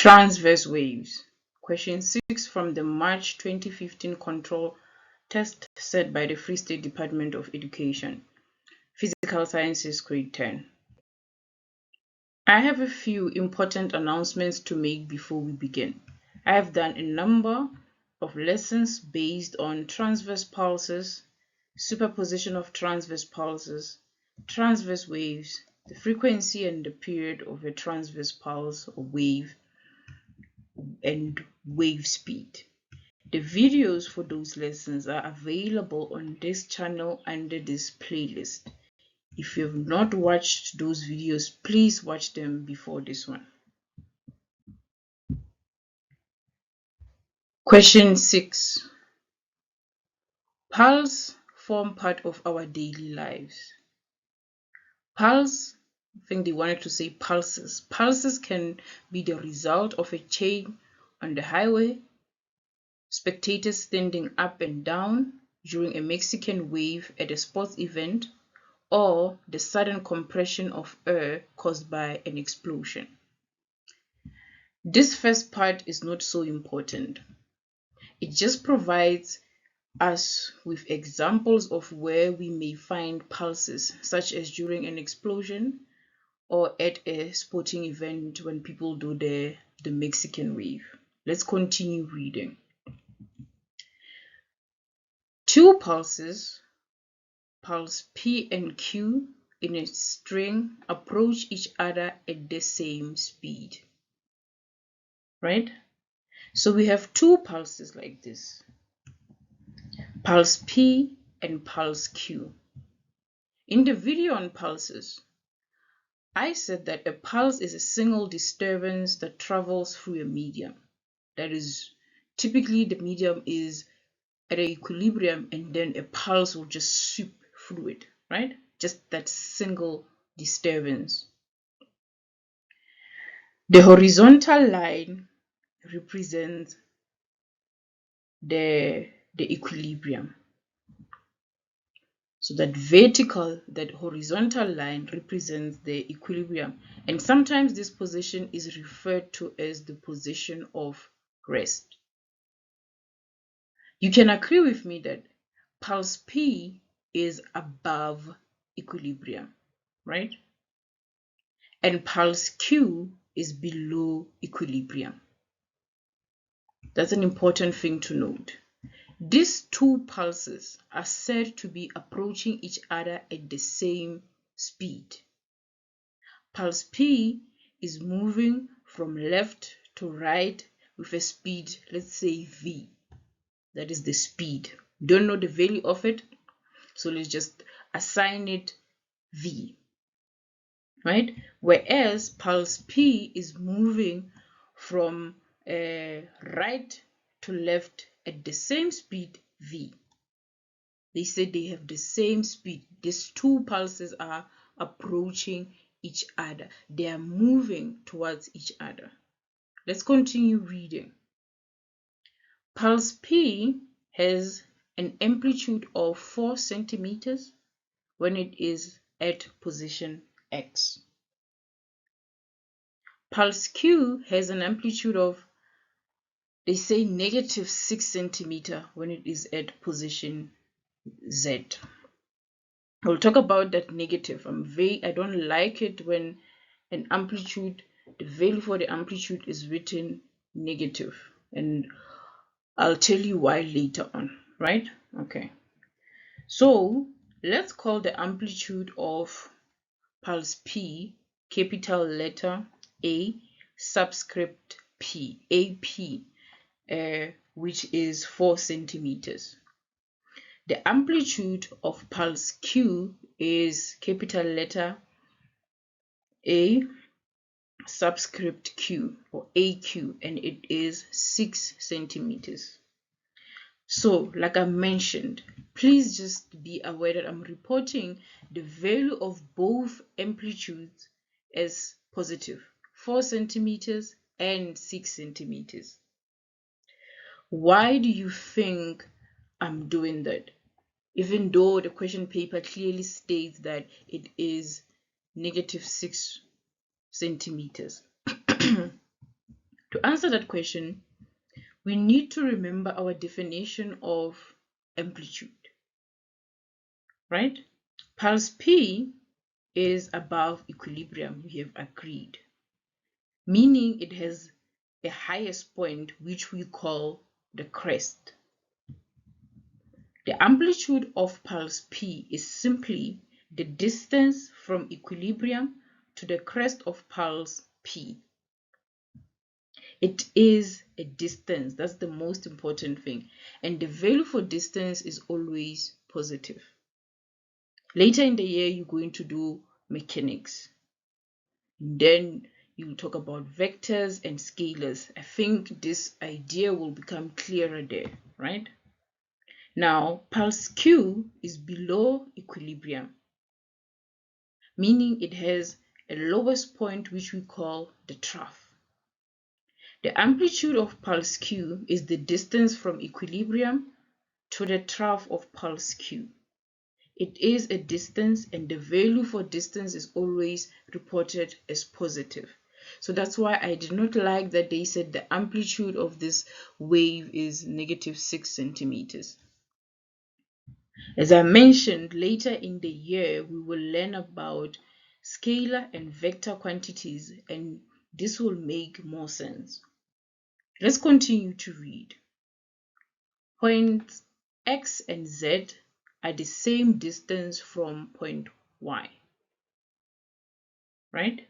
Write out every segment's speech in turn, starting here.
Transverse waves. Question 6 from the March 2015 control test set by the Free State Department of Education. Physical Sciences, grade 10. I have a few important announcements to make before we begin. I have done a number of lessons based on transverse pulses, superposition of transverse pulses, transverse waves, the frequency and the period of a transverse pulse or wave, and wave speed. The videos for those lessons are available on this channel under this playlist. If you have not watched those videos, please watch them before this one. Question 6. Pulses form part of our daily lives. Pulse, I think they wanted to say pulses. Pulses can be the result of a chain on the highway, spectators standing up and down during a Mexican wave at a sports event, or the sudden compression of air caused by an explosion. This first part is not so important. It just provides us with examples of where we may find pulses, such as during an explosion or at a sporting event when people do the Mexican wave. Let's continue reading. Two pulses, pulse P and Q, in a string approach each other at the same speed. Right? So we have two pulses like this. Pulse P and pulse Q. In the video on pulses, I said that a pulse is a single disturbance that travels through a medium. That is, typically the medium is at an equilibrium and then a pulse will just sweep through it, right? Just that single disturbance. The horizontal line represents the equilibrium. So that horizontal line represents the equilibrium. And sometimes this position is referred to as the position of rest. You can agree with me that pulse P is above equilibrium, right? And pulse Q is below equilibrium. That's an important thing to note. These two pulses are said to be approaching each other at the same speed. Pulse P is moving from left to right with a speed, let's say V. That is the speed. Don't know the value of it, so let's just assign it V. Right? Whereas pulse P is moving from right to left at the same speed V. They said they have the same speed. These two pulses are approaching each other. They are moving towards each other. Let's continue reading. Pulse P has an amplitude of 4 centimeters when it is at position X. Pulse Q has an amplitude of, they say, -6 centimeter when it is at position Z. We'll talk about that negative. I don't like it when an amplitude, the value for the amplitude is written negative, and I'll tell you why later on, right? Okay. So let's call the amplitude of pulse P capital letter A subscript P, AP, which is 4 centimeters. The amplitude of pulse Q is capital letter A subscript Q, or AQ, and it is 6 centimeters. So, like I mentioned, please just be aware that I'm reporting the value of both amplitudes as positive, 4 centimeters and 6 centimeters. Why do you think I'm doing that? Even though the question paper clearly states that it is -6 centimeters. To to answer that question, we need to remember our definition of amplitude, right? Pulse P is above equilibrium, we have agreed, meaning it has a highest point which we call the crest. The amplitude of pulse P is simply the distance from equilibrium to the crest of pulse P. It is a distance, that's the most important thing, and the value for distance is always positive. Later in the year, you're going to do mechanics. Then you'll talk about vectors and scalars. I think this idea will become clearer there, right? Now, pulse Q is below equilibrium, meaning it has a lowest point which we call the trough. The amplitude of pulse Q is the distance from equilibrium to the trough of pulse Q. It is a distance, and the value for distance is always reported as positive. So that's why I did not like that they said the amplitude of this wave is -6 centimeters. As I mentioned, later in the year, we will learn about scalar and vector quantities, and this will make more sense. Let's continue to read. Points X and Z are the same distance from point Y, right?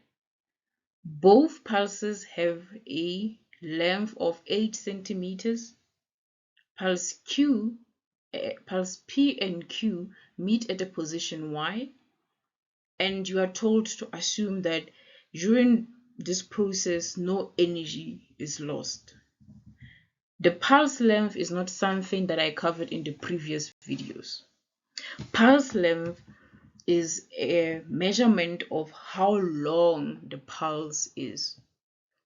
Both pulses have a length of 8 centimeters. Pulse P and Q meet at the position Y, and you are told to assume that during this process no energy is lost. The pulse length is not something that I covered in the previous videos. Pulse length is a measurement of how long the pulse is.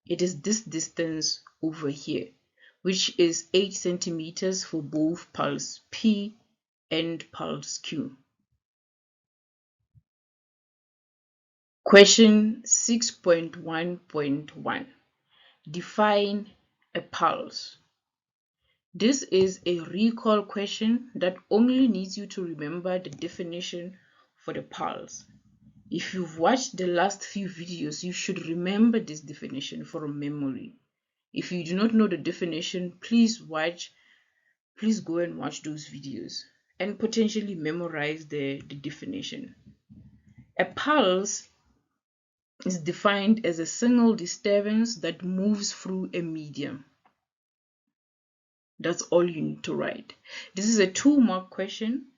It is this distance over here, which is 8 centimeters for both pulse P and pulse Q. Question 6.1.1. Define a pulse. This is a recall question that only needs you to remember the definition for the pulse. If you've watched the last few videos, you should remember this definition from memory. If you do not know the definition, please go and watch those videos and potentially memorize the definition. A pulse is defined as a single disturbance that moves through a medium. That's all you need to write. This is a 2-mark question,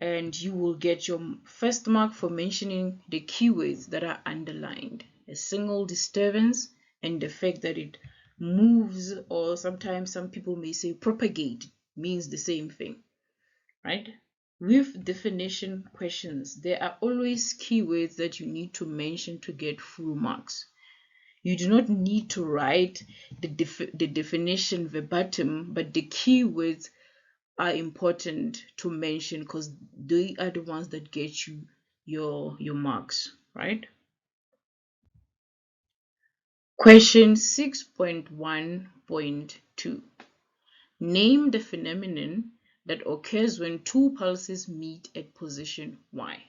and you will get your first mark for mentioning the keywords that are underlined. A single disturbance and the fact that it moves, or sometimes some people may say propagate, means the same thing, right? With definition questions, there are always keywords that you need to mention to get full marks. You do not need to write the definition verbatim, but the keywords are important to mention because they are the ones that get you your marks, right? Question 6.1.2. Name the phenomenon that occurs when two pulses meet at position Y.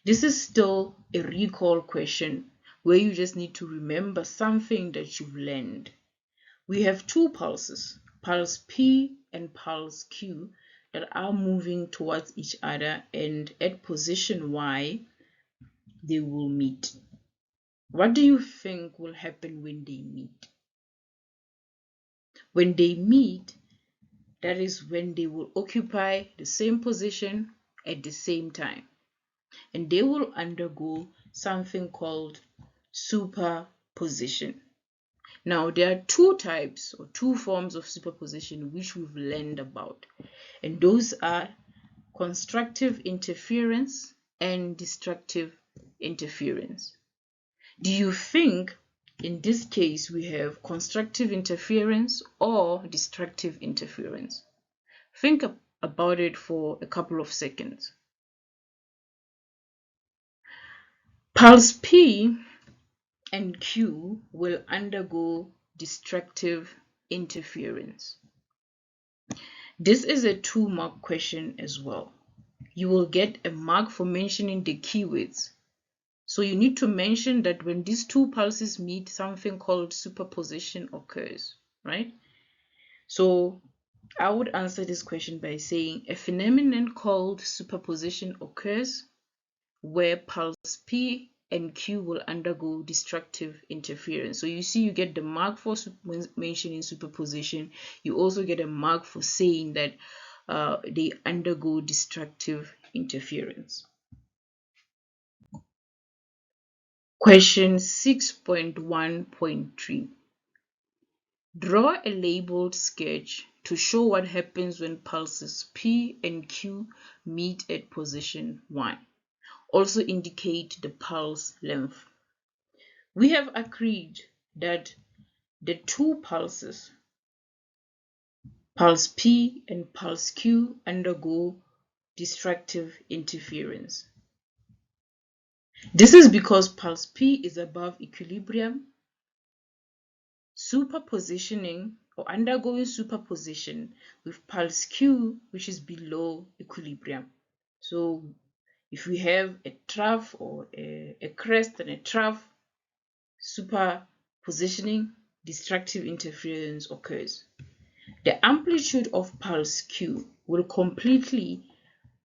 This is still a recall question where you just need to remember something that you've learned. We have two pulses, pulse P and pulse Q, that are moving towards each other, and at position Y, they will meet. What do you think will happen when they meet? When they meet, that is when they will occupy the same position at the same time, and they will undergo something called superposition. Now, there are two types or two forms of superposition which we've learned about, and those are constructive interference and destructive interference. Do you think in this case we have constructive interference or destructive interference? Think about it for a couple of seconds. Pulse P and Q will undergo destructive interference. This is a 2-mark question as well. You will get a mark for mentioning the keywords. So you need to mention that when these two pulses meet, something called superposition occurs, right? So I would answer this question by saying a phenomenon called superposition occurs where pulse P and Q will undergo destructive interference. So you see, you get the mark for mentioning superposition. You also get a mark for saying that they undergo destructive interference. Question 6.1.3. Draw a labeled sketch to show what happens when pulses P and Q meet at position 1. Also indicate the pulse length. We have agreed that the two pulses, pulse P and pulse Q, undergo destructive interference. This is because pulse P is above equilibrium, superpositioning or undergoing superposition with pulse Q, which is below equilibrium. So if we have a trough or a crest and a trough, superpositioning, destructive interference occurs. The amplitude of pulse Q will completely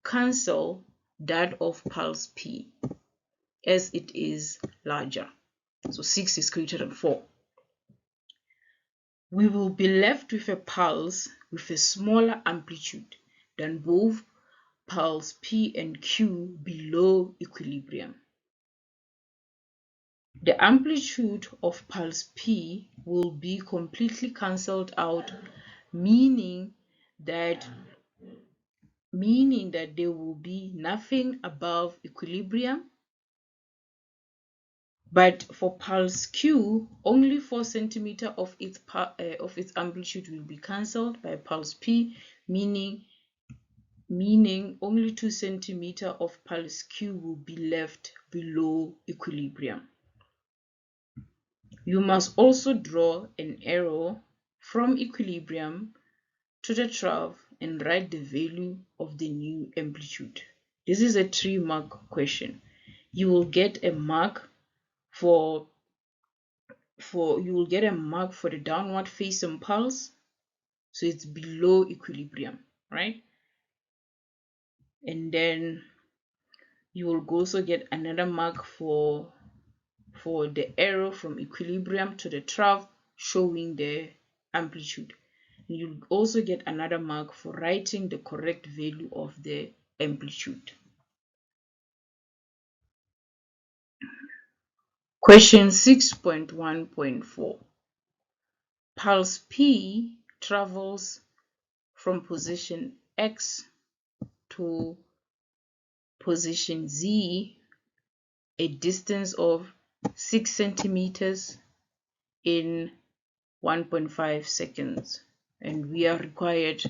cancel that of pulse P as it is larger. So 6 is greater than 4. We will be left with a pulse with a smaller amplitude than both pulse P and Q below equilibrium. The amplitude of pulse P will be completely cancelled out, meaning that there will be nothing above equilibrium. But for pulse Q, only 4 centimeters of its amplitude will be cancelled by pulse P, meaning only 2 centimeters of pulse Q will be left below equilibrium. You must also draw an arrow from equilibrium to the trough and write the value of the new amplitude. This is a 3-mark question. You will get a mark for the downward facing pulse, so it's below equilibrium, right? And then you will also get another mark for the arrow from equilibrium to the trough showing the amplitude. You'll also get another mark for writing the correct value of the amplitude. Question 6.1.4. Pulse P travels from position X to position Z, a distance of 6 centimeters in 1.5 seconds, and we are required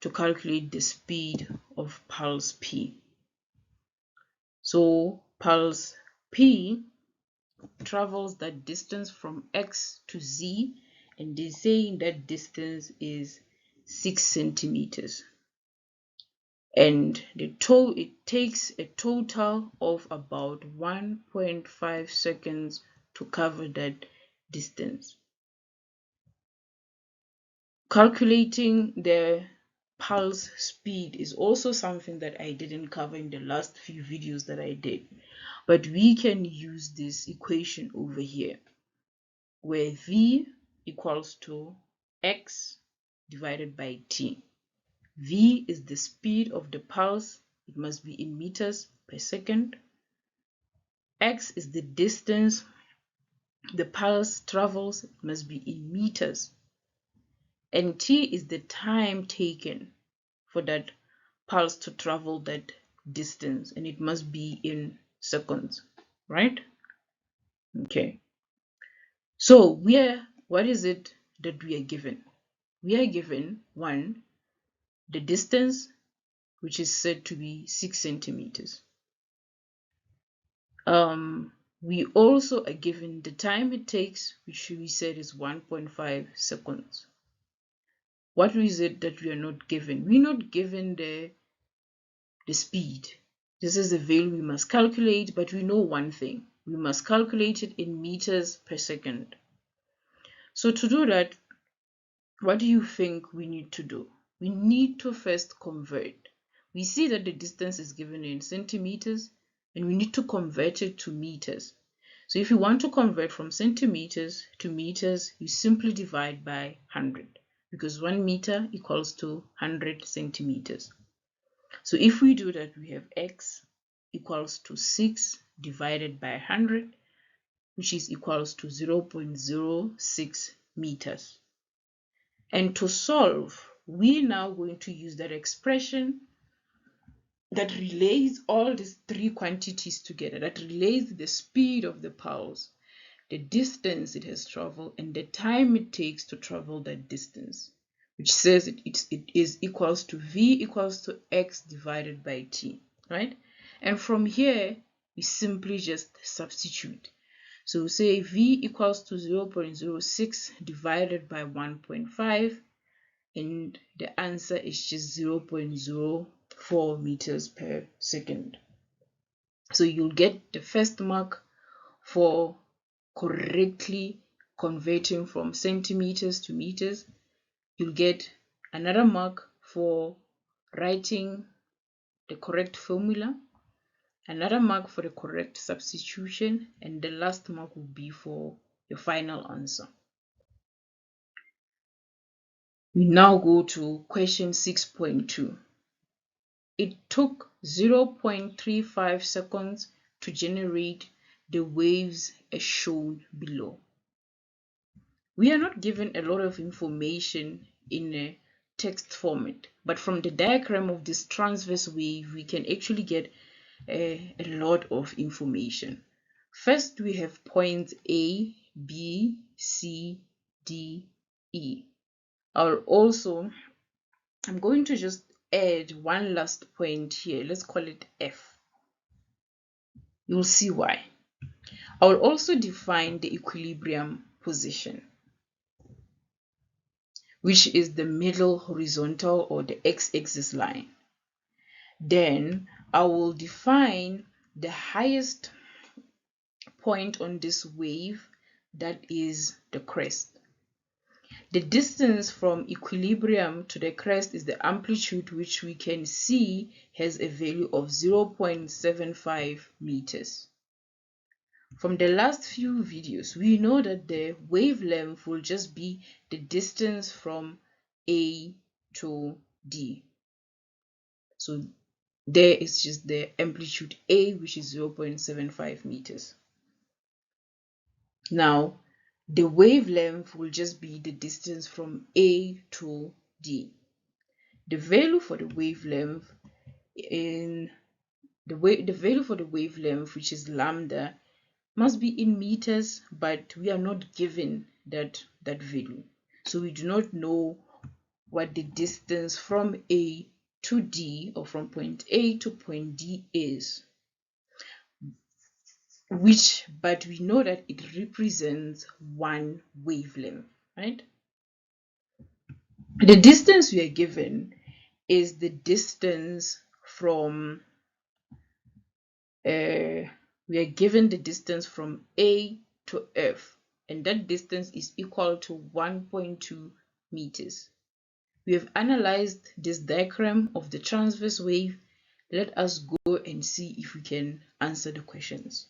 to calculate the speed of pulse P. So pulse P travels that distance from X to Z, and they're saying that distance is 6 centimeters. And it takes a total of about 1.5 seconds to cover that distance. Calculating the pulse speed is also something that I didn't cover in the last few videos that I did, but we can use this equation over here where V equals to X divided by T. V is the speed of the pulse, it must be in meters per second. X is the distance the pulse travels, it must be in meters. And T is the time taken for that pulse to travel that distance, and it must be in seconds, right? Okay. So what is it that we are given? We are given 1, the distance, which is said to be 6 centimeters. We also are given the time it takes, which we said is 1.5 seconds. What is it that we are not given? We're not given the speed. This is the value we must calculate, but we know one thing. We must calculate it in meters per second. So to do that, what do you think we need to do? We need to first convert. We see that the distance is given in centimeters, and we need to convert it to meters. So if you want to convert from centimeters to meters, you simply divide by 100, because 1 meter equals to 100 centimeters. So if we do that, we have x equals to 6 divided by 100, which is equals to 0.06 meters. And to solve, we're now going to use that expression that relays all these three quantities together, that relays the speed of the pulse, the distance it has traveled, and the time it takes to travel that distance, which says it is equals to v equals to x divided by t, right? And from here, we simply just substitute. So say v equals to 0.06 divided by 1.5, and the answer is just 0.04 meters per second. So you'll get the first mark for correctly converting from centimeters to meters. You'll get another mark for writing the correct formula, another mark for the correct substitution, and the last mark will be for your final answer. We now go to question 6.2. It took 0.35 seconds to generate the waves as shown below. We are not given a lot of information in a text format, but from the diagram of this transverse wave, we can actually get a lot of information. First, we have points A, B, C, D, E. I'm going to just add one last point here. Let's call it F. You'll see why. I will also define the equilibrium position, which is the middle horizontal or the x-axis line. Then I will define the highest point on this wave, that is the crest. The distance from equilibrium to the crest is the amplitude, which we can see has a value of 0.75 meters. From the last few videos, we know that the wavelength will just be the distance from A to D. So there is just the amplitude A, which is 0.75 meters. Now, the wavelength will just be the distance from A to D. The value for the wavelength which is lambda, must be in meters, but we are not given that value. So we do not know what the distance from A to D, or from point A to point D is, but we know that it represents one wavelength, right? The distance we are given is the distance from we are given the distance from A to F, and that distance is equal to 1.2 meters. We have analyzed this diagram of the transverse wave. Let us go and see if we can answer the questions.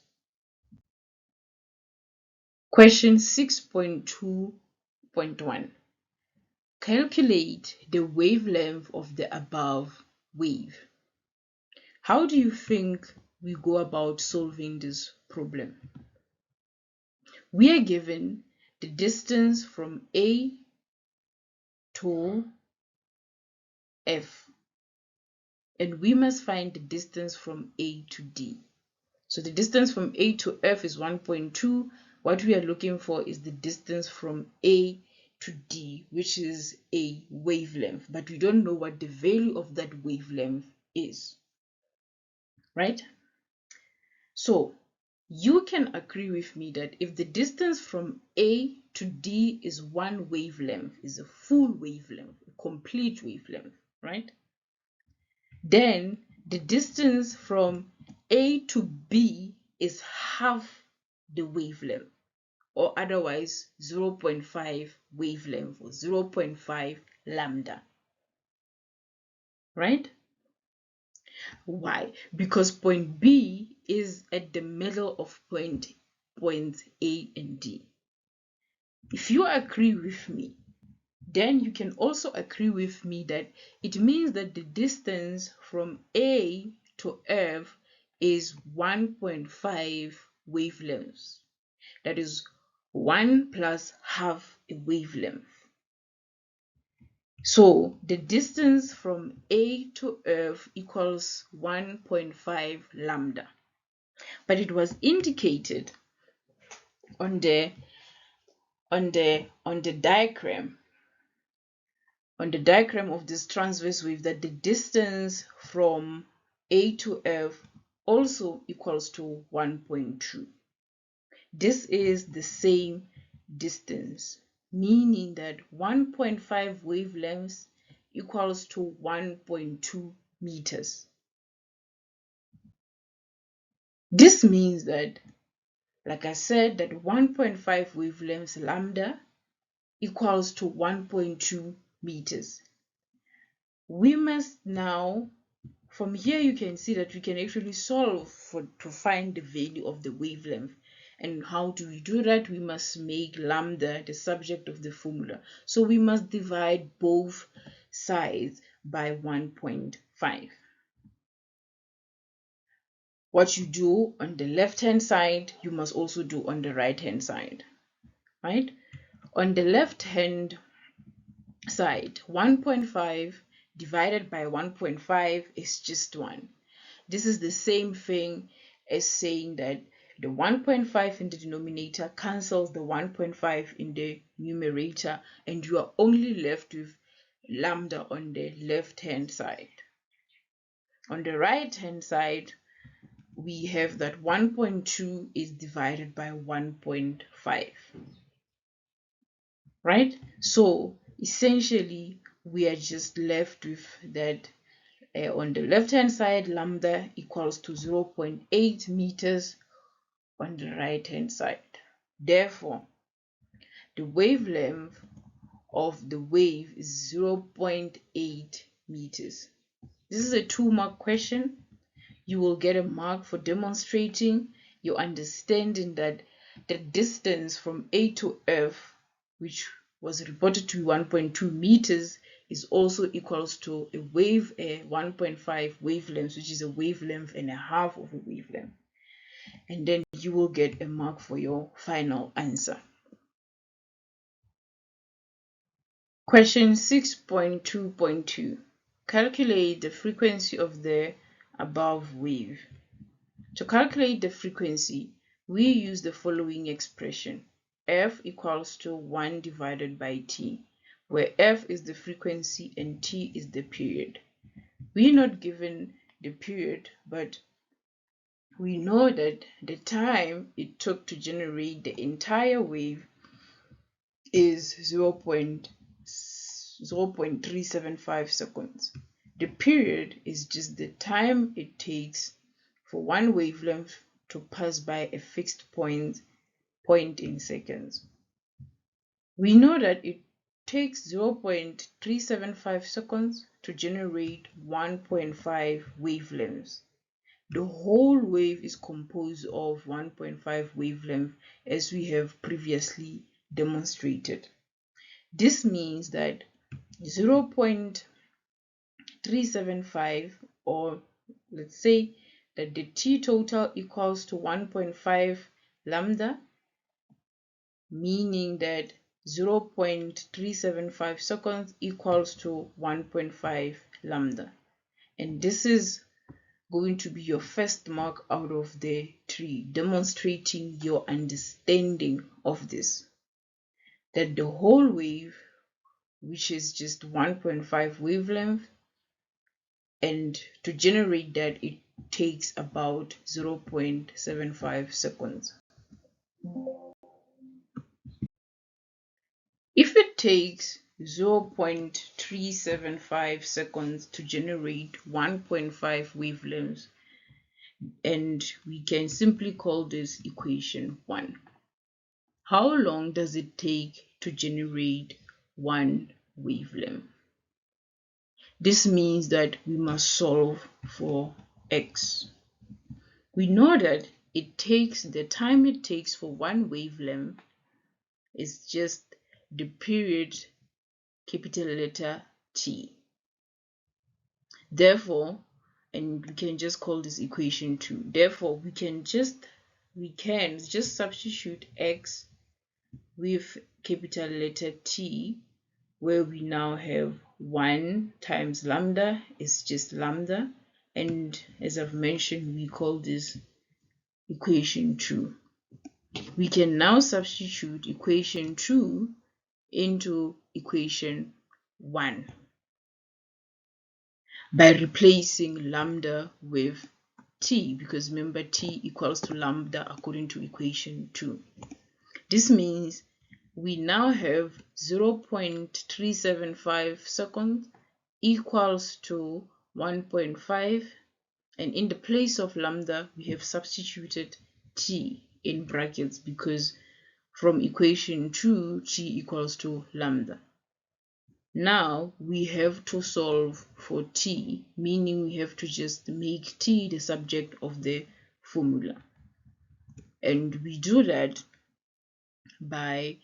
Question 6.2.1. Calculate the wavelength of the above wave. How do you think we go about solving this problem? We are given the distance from A to F, and we must find the distance from A to D. So the distance from A to F is 1.2. What we are looking for is the distance from A to D, which is a wavelength, but we don't know what the value of that wavelength is, right? So you can agree with me that if the distance from A to D is one wavelength, is a full wavelength, a complete wavelength, right? Then the distance from A to B is half the wavelength, or otherwise 0.5 wavelength, or 0.5 lambda, right? Why? Because point B is at the middle of points A and D. If you agree with me, then you can also agree with me that it means that the distance from A to F is 1.5 wavelengths. That is 1 plus half a wavelength. So the distance from A to F equals 1.5 lambda. But it was indicated on the diagram of this transverse wave that the distance from A to F also equals to 1.2. This is the same distance, meaning that 1.5 wavelengths equals to 1.2 meters. This means that, like I said, that 1.5 wavelengths lambda equals to 1.2 meters. We must now, from here you can see that we can actually solve to find the value of the wavelength. And how do we do that? We must make lambda the subject of the formula. So we must divide both sides by 1.5. What you do on the left hand side, you must also do on the right hand side, right? On the left hand side, 1.5 divided by 1.5 is just 1. This is the same thing as saying that the 1.5 in the denominator cancels the 1.5 in the numerator, and you are only left with lambda on the left hand side. On the right hand side, we have that 1.2 is divided by 1.5, right? So essentially we are just left with that on the left hand side, lambda equals to 0.8 meters on the right hand side. Therefore, the wavelength of the wave is 0.8 meters. This is a 2-mark question. You will get a mark for demonstrating your understanding that the distance from A to F, which was reported to be 1.2 meters, is also equals to a 1.5 wavelengths, which is a wavelength and a half of a wavelength. And then you will get a mark for your final answer. Question 6.2.2. Calculate the frequency of the above wave. To calculate the frequency, we use the following expression. F equals to 1 divided by t, where F is the frequency and t is the period. We're not given the period, but we know that the time it took to generate the entire wave is 0.375 seconds. The period is just the time it takes for one wavelength to pass by a fixed point in seconds. We know that it takes 0.375 seconds to generate 1.5 wavelengths. The whole wave is composed of 1.5 wavelength, as we have previously demonstrated. This means that 0.375, or let's say that the t total equals to 1.5 lambda, meaning that 0.375 seconds equals to 1.5 lambda. And this is going to be your first mark out of the 3, demonstrating your understanding of this, that the whole wave, which is just 1.5 wavelength, and to generate that it takes about 0.75 seconds. If it takes 0.375 seconds to generate 1.5 wavelengths, and we can simply call this equation 1. How long does it take to generate one wavelength? This means that we must solve for x. We know that the time it takes for one wavelength is just the period capital letter T. Therefore, and we can just call this equation 2. Therefore, we can just substitute x with capital letter T, where we now have 1 times lambda is just lambda, and as I've mentioned, we call this equation 2. We can now substitute equation 2 into equation 1 by replacing lambda with t, because remember t equals to lambda according to equation 2. This means we now have 0.375 seconds equals to 1.5, and in the place of lambda we have substituted t in brackets, because from equation 2 t equals to lambda. Now we have to solve for t, meaning we have to just make t the subject of the formula, and we do that by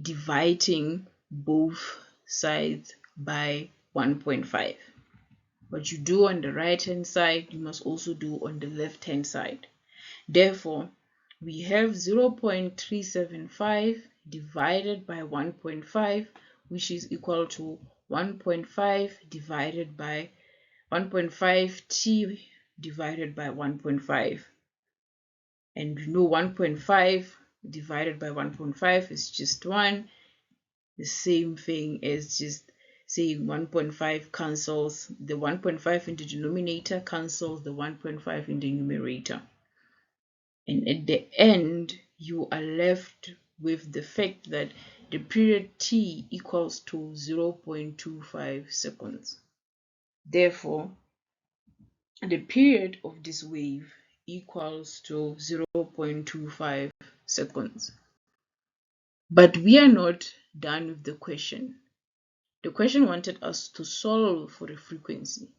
dividing both sides by 1.5. What you do on the right hand side, you must also do on the left hand side. Therefore, we have 0.375 divided by 1.5, which is equal to 1.5 divided by 1.5 t divided by 1.5. And we know 1.5 divided by 1.5 is just 1. The same thing as just saying 1.5 cancels the 1.5 in the denominator, cancels the 1.5 in the numerator. And at the end, you are left with the fact that the period t equals to 0.25 seconds. Therefore, the period of this wave equals to 0.25 seconds. But we are not done with the question. The question wanted us to solve for the frequency.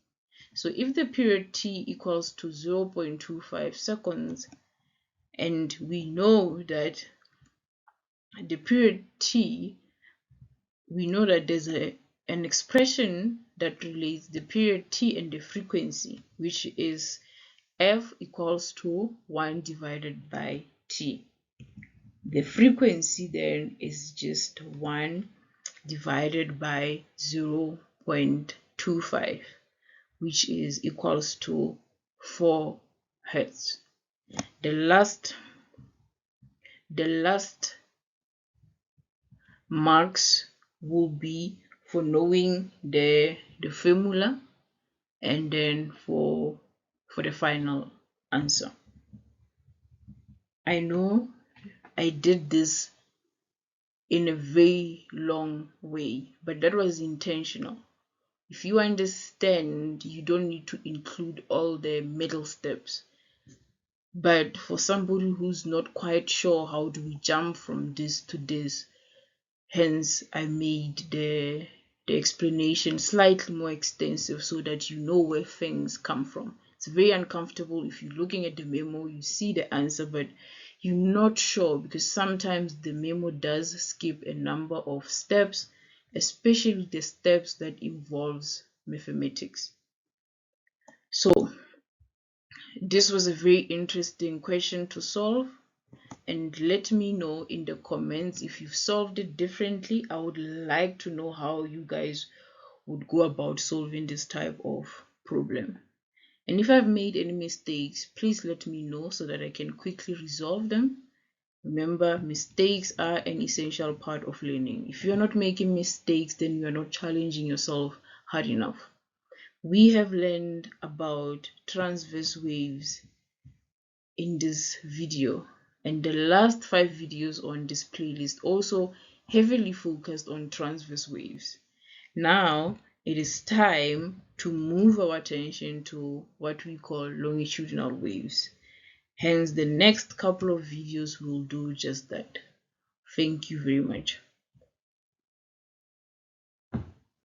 So if the period t equals to 0.25 seconds, and we know that the period t, we know that there's an expression that relates the period t and the frequency, which is f equals to 1 divided by t. The frequency then is just 1 divided by 0.25, which is equals to 4 hertz. The last marks will be for knowing the formula, and then for the final answer. I know I did this in a very long way, but that was intentional. If you understand, you don't need to include all the middle steps. But for somebody who's not quite sure how do we jump from this to this, hence I made the explanation slightly more extensive so that you know where things come from. It's very uncomfortable if you're looking at the memo, you see the answer, but you're not sure, because sometimes the memo does skip a number of steps, especially the steps that involves mathematics. So this was a very interesting question to solve, and let me know in the comments if you've solved it differently. I would like to know how you guys would go about solving this type of problem. And if I've made any mistakes, please let me know so that I can quickly resolve them. Remember, mistakes are an essential part of learning. If you're not making mistakes, then you're not challenging yourself hard enough. We have learned about transverse waves in this video, and the last 5 videos on this playlist also heavily focused on transverse waves. Now it is time to move our attention to what we call longitudinal waves. Hence, the next couple of videos will do just that. Thank you very much.